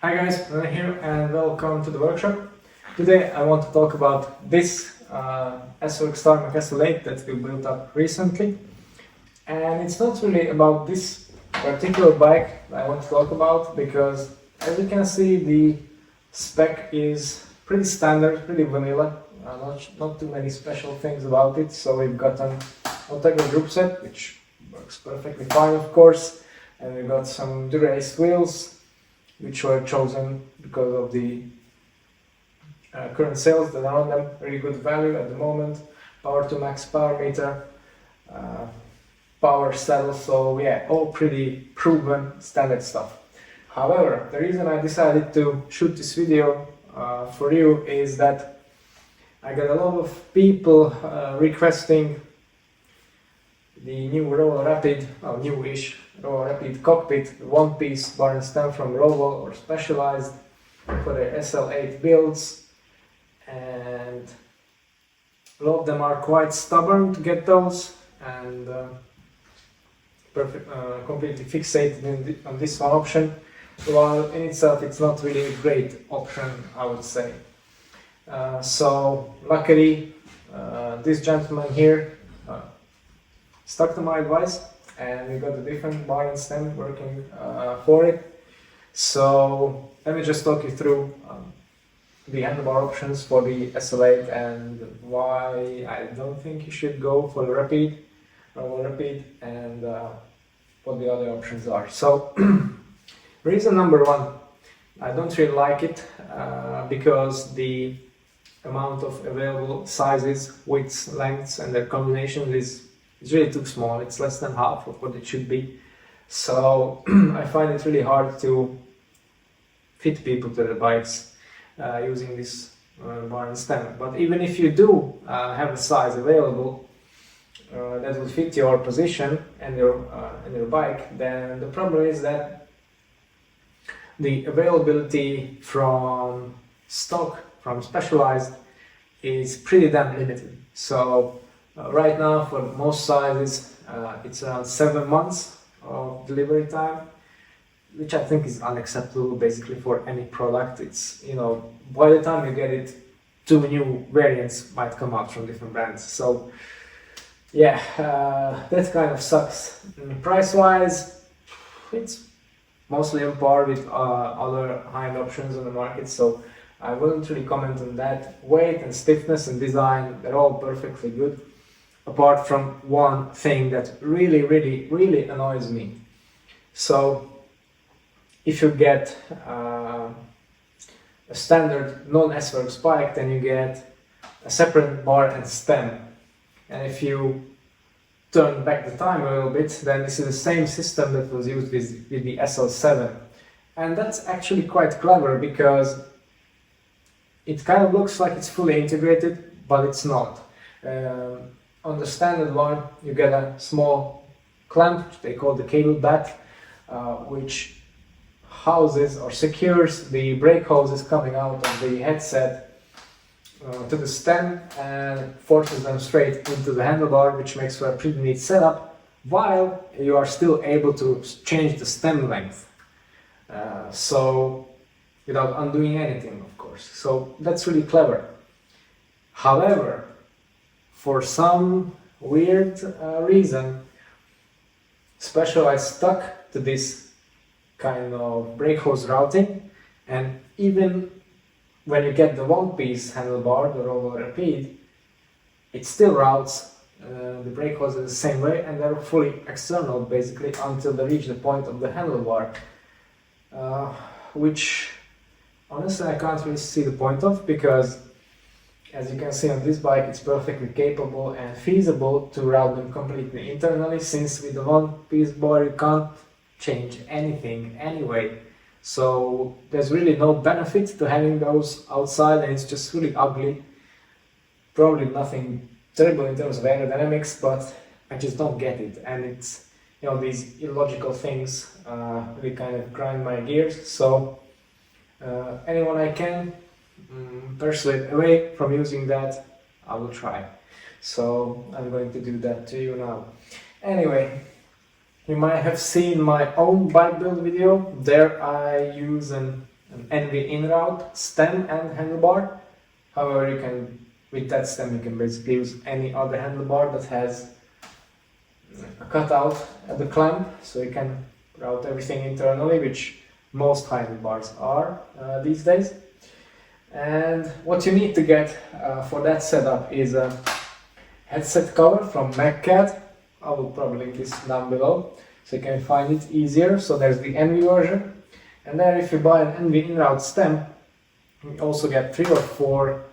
Hi guys, René here and welcome to the workshop. Today I want to talk about this S-Works Tarmac SL8 that we built up recently. And it's not really about this particular bike that I want to talk about because as you can see the spec is pretty standard, pretty vanilla, not too many special things about it. So we've got an Ultegra group set which works perfectly fine of course, and we've got some Dura-Ace wheels which were chosen because of the current sales that are on them. Really good value at the moment. Power to max power meter, power saddle, so yeah, all pretty proven standard stuff. However, the reason I decided to shoot this video for you is that I got a lot of people requesting the new Roval Rapide, newish Roval Rapide Cockpit one-piece bar and stem from Roval or Specialized for their SL8 builds, and a lot of them are quite stubborn to get those and completely fixated on this one option, while in itself it's not really a great option, I would say. So luckily this gentleman here stuck to my advice and we got a different bar and stem working for it. So let me just talk you through the handlebar options for the SL8 and why I don't think you should go for the Roval Rapide, and what the other options are. So reason number one, I don't really like it because the amount of available sizes, widths, lengths and their combinations is really too small. It's less than half of what it should be. So I find it really hard to fit people to the bikes using this bar and stem. But even if you do have a size available that will fit your position and your bike, then the problem is that the availability from stock, from Specialized, is pretty damn limited. So right now for most sizes it's around 7 months of delivery time, which I think is unacceptable basically for any product. It's, you know, by the time you get it, 2 new variants might come out from different brands. So yeah, that kind of sucks. Price wise, it's mostly on par with other high-end options on the market, so I wouldn't really comment on that. Weight and stiffness and design, they're all perfectly good, apart from one thing that really annoys me. So if you get a standard non-S-Works bike, then you get a separate bar and stem, and if you turn back the time a little bit, then this is the same system that was used with the SL7, and that's actually quite clever because it kind of looks like it's fully integrated, but it's not. On the standard one, you get a small clamp, which they call the cable back, which houses or secures the brake hoses coming out of the headset to the stem and forces them straight into the handlebar, which makes for a pretty neat setup, while you are still able to change the stem length. So without undoing anything, of course. So that's really clever. However, for some weird reason, Specialized stuck to this kind of brake hose routing, and even when you get the one-piece handlebar, the Roval Rapide, it still routes the brake hose in the same way, and they're fully external basically until they reach the point of the handlebar, which honestly I can't really see the point of, because as you can see on this bike, it's perfectly capable and feasible to route them completely internally, since with the one-piece bar you can't change anything anyway. So there's really no benefit to having those outside, and it's just really ugly. Probably nothing terrible in terms of aerodynamics, but I just don't get it. And it's, you know, these illogical things really kind of grind my gears. So anyone I can persuade away from using that, I will try. So I'm going to do that to you now. Anyway, You might have seen my own bike build video. There I use an an NV in-route stem and handlebar. However, you can, with that stem, you can basically use any other handlebar that has a cutout at the clamp, so you can route everything internally, which most handlebars are these days. And what you need to get for that setup is a headset cover from MacCat. I will probably link this down below so you can find it easier. So there's the NV version, and there if you buy an NV in-route stem, you also get 3 or 4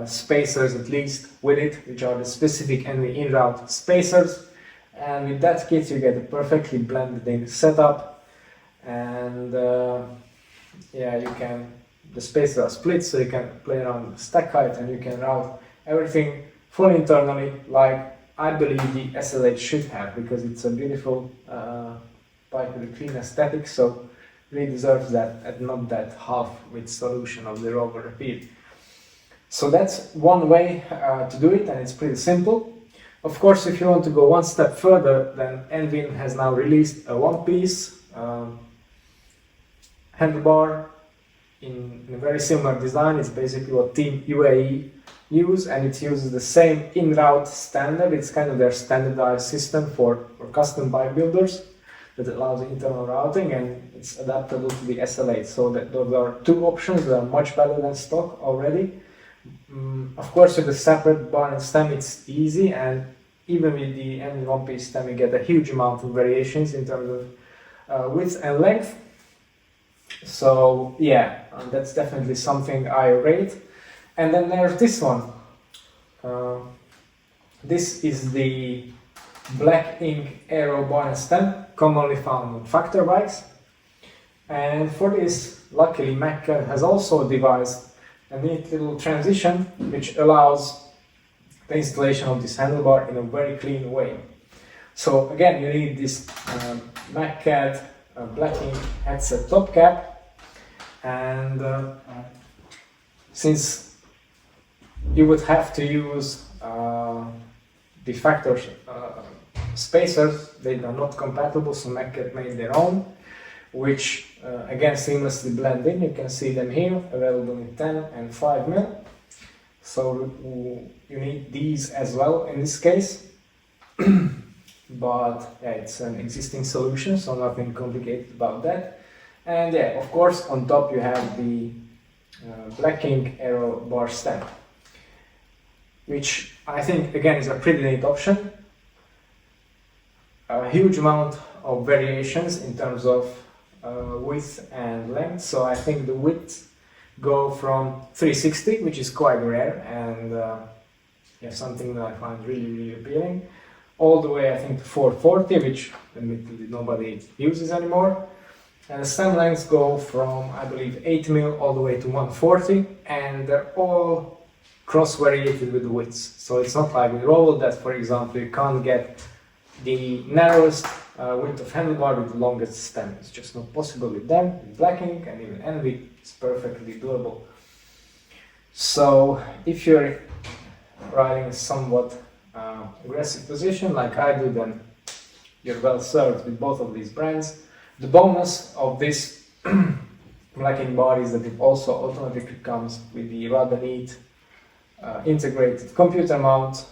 spacers at least with it, which are the specific NV in-route spacers. And with that kit you get a perfectly blended in setup, and yeah, you can, the spacers are split so you can play around with stack height and you can route everything fully internally like I believe the SL8 should have, because it's a beautiful bike with a clean aesthetic, so really deserves that and not that half-wit solution of the Roval Rapide. So that's one way to do it, and it's pretty simple. Of course, if you want to go one step further, then Envin has now released a one-piece handlebar in a very similar design. It's basically what Team UAE use, and it uses the same in-route standard. It's kind of their standardized system for custom bike builders that allows internal routing, and it's adaptable to the SL8. So that those are 2 options that are much better than stock already. Of course, with the separate bar and stem it's easy, and even with the Envy one-piece stem you get a huge amount of variations in terms of width and length. So yeah, that's definitely something I rate. And then there's this one. This is the Black Ink Aero bar and stem, commonly found on factor bikes. And for this, luckily MacCat has also devised a neat little transition which allows the installation of this handlebar in a very clean way. So again, you need this MacCat Black Ink headset top cap, and since you would have to use the factor spacers, they are not compatible, so MacCat made their own, which again seamlessly blend in. You can see them here, available in 10 and 5mm. So you need these as well in this case. But yeah, it's an existing solution, so nothing complicated about that. And yeah, of course, on top you have the Black Ink Aero bar stem, which I think again is a pretty neat option. A huge amount of variations in terms of width and length. So I think the width go from 360, which is quite rare, and yeah, something that I find really appealing, all the way I think to 440, which admittedly nobody uses anymore. And the stem lengths go from, I believe, 8mm all the way to 140, and they're all cross-variated with the widths. So it's not like with Roval that, for example, you can't get the narrowest width of handlebar with the longest stem. It's just not possible with them. With Black Ink and even Envy, it's perfectly doable. So if you're riding a somewhat aggressive position like I do, then you're well served with both of these brands. The bonus of this Black Ink bar is that it also automatically comes with the rather neat integrated computer mount,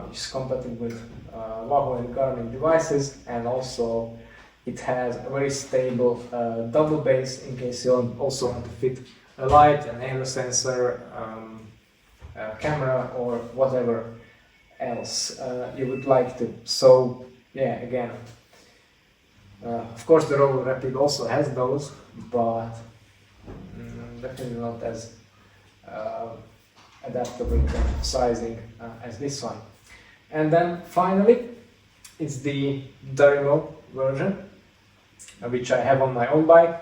which is compatible with Wahoo and Garmin devices, and also it has a very stable double base in case you also want to fit a light, an aero sensor, a camera, or whatever else you would like to. So yeah, again, of course the Roval Rapide also has those, but definitely not as adaptable in terms of sizing as this one. And then finally, it's the Darimo version, which I have on my own bike.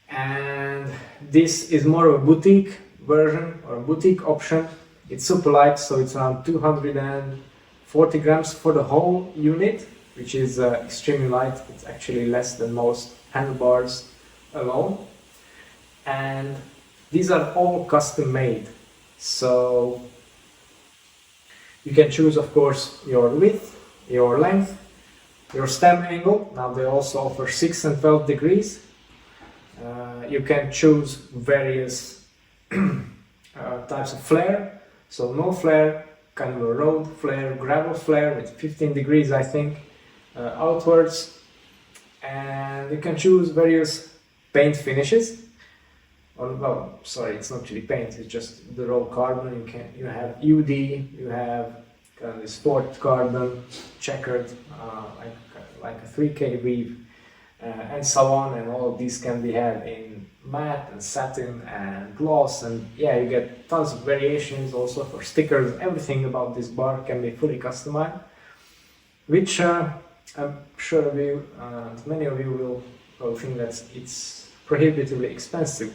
And this is more of a boutique version or a boutique option. It's super light, so it's around 240 grams for the whole unit, which is extremely light. It's actually less than most handlebars alone. And these are all custom made. So you can choose, of course, your width, your length, your stem angle. Now they also offer 6 and 12 degrees You can choose various types of flare. So no flare, kind of a road flare, gravel flare with 15 degrees I think outwards. And you can choose various paint finishes. Or, well, sorry, it's not really paint, it's just the raw carbon. You have UD, you have kind of sport carbon, checkered, like a 3K weave, and so on. And all of these can be had in matte and satin and gloss, and yeah, you get tons of variations also for stickers. Everything about this bar can be fully customized, which I'm sure many of you will think that it's prohibitively expensive.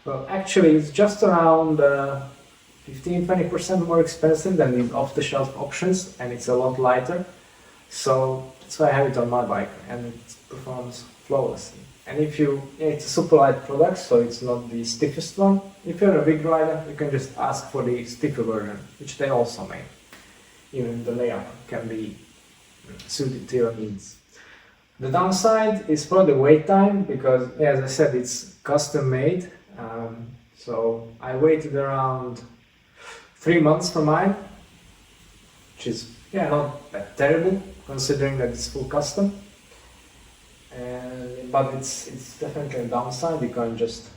Well, actually, it's just around 15-20% more expensive than these off-the-shelf options, and it's a lot lighter. So that's why I have it on my bike, and it performs flawlessly. And it's a super light product, so it's not the stiffest one. If you're a big rider, you can just ask for the stiffer version, which they also make. Even the layout can be suited to your needs. The downside is for the wait time, because as I said, it's custom made. So I waited around 3 months for mine, which is not that terrible considering that it's full custom. But it's definitely a downside. You can't just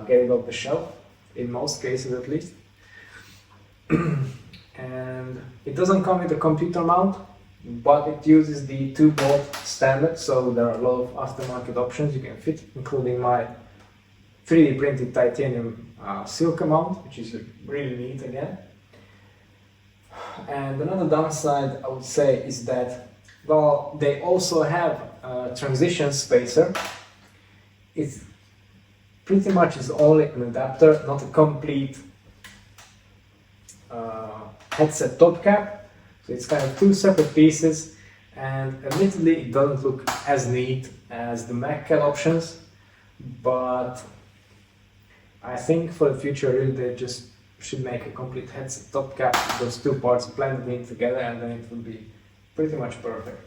get it off the shelf, in most cases at least. And it doesn't come with a computer mount, but it uses the 2-bolt standard, so there are a lot of aftermarket options you can fit, including my 3D printed titanium silk mount, which is really neat again. And another downside I would say is that, well, they also have a transition spacer. It pretty much is only an adapter, not a complete headset top cap. So it's kind of 2 separate pieces, and admittedly it doesn't look as neat as the MacCAD options, but I think for the future really they just should make a complete headset top cap with those 2 parts blended in together, and then it will be pretty much perfect.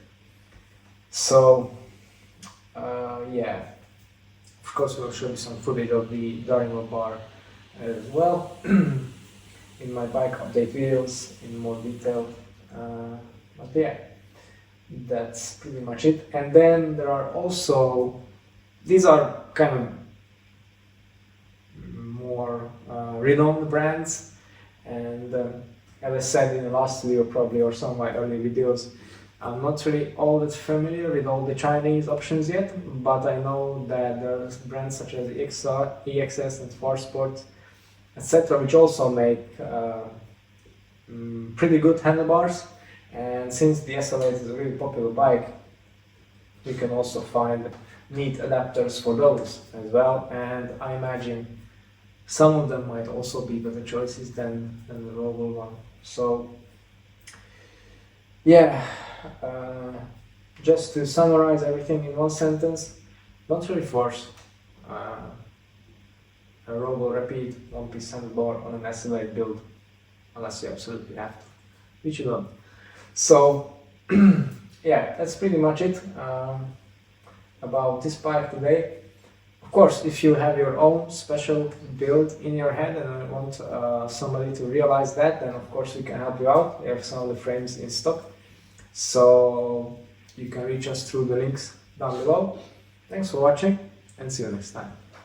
So yeah, of course we'll show you some footage of the Roval bar as well in my bike update videos in more detail. But yeah, that's pretty much it. And then there are also, these are kind of more renowned brands, and as I said in the last video probably, or some of my early videos, I'm not really all that familiar with all the Chinese options yet, but I know that there are brands such as EXS and Farsport, etc., which also make pretty good handlebars. And since the SL8 is a really popular bike, you can also find neat adapters for those as well, and I imagine some of them might also be better choices than the Roval one. So yeah, just to summarize everything in one sentence, don't really force a Roval Rapide one-piece handlebar on an SL8 build unless you absolutely have to, which you don't. So yeah, that's pretty much it about this bike today. Of course, if you have your own special build in your head and want somebody to realize that, then of course we can help you out. We have some of the frames in stock, so you can reach us through the links down below. Thanks for watching, and see you next time.